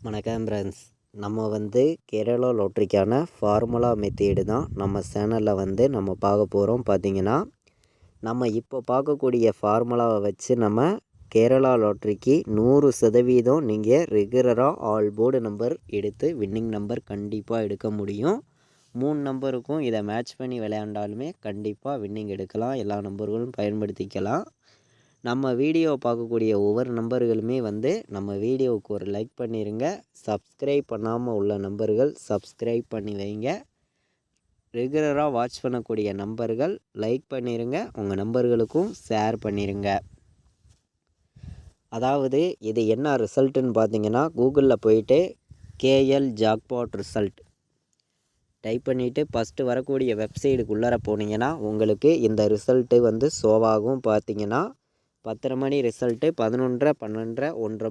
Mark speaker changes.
Speaker 1: வணக்கம் ஃப்ரெண்ட்ஸ். நம்ம Kerala லாட்ரிக்கான formula method தான் நம்ம சேனலில் நம்ம பார்க்க போகிறோம். பார்த்திங்கன்னா நம்ம இப்போ பார்க்கக்கூடிய ஃபார்முலாவை வச்சு நம்ம கேரளா லாட்ரிக்கு 100% நீங்கள் ரெகுலராக ஆல் போர்டு நம்பர் எடுத்து வின்னிங் நம்பர் கண்டிப்பாக எடுக்க முடியும். 3 நம்பருக்கும் இதை மேட்ச் பண்ணி விளையாண்டாலுமே கண்டிப்பாக வின்னிங் எடுக்கலாம். எல்லா நம்பர்களும் பயன்படுத்திக்கலாம். நம்ம வீடியோ பார்க்கக்கூடிய ஒவ்வொரு நம்பர்களுமே நம்ம வீடியோவுக்கு ஒரு லைக் பண்ணிடுங்க. சப்ஸ்கிரைப் பண்ணாமல் உள்ள நம்பர்கள் சப்ஸ்கிரைப் பண்ணி வைங்க. ரெகுலராக வாட்ச் பண்ணக்கூடிய நம்பர்கள் லைக் பண்ணிடுங்க. உங்கள் நம்பர்களுக்கும் ஷேர் பண்ணிடுங்க. அதாவது இது என்ன ரிசல்ட்டுன்னு பார்த்தீங்கன்னா, கூகுளில் போயிட்டு கேஎல் ஜாக்பாட் ரிசல்ட் டைப் பண்ணிவிட்டு ஃபஸ்ட்டு வரக்கூடிய வெப்சைட்டுக்குள்ளார போனீங்கன்னா உங்களுக்கு இந்த ரிசல்ட்டு ஷோவாகும். பார்த்தீங்கன்னா 10:30 மணி ரிசல்ட்டு 11:30, 12:30, 1:30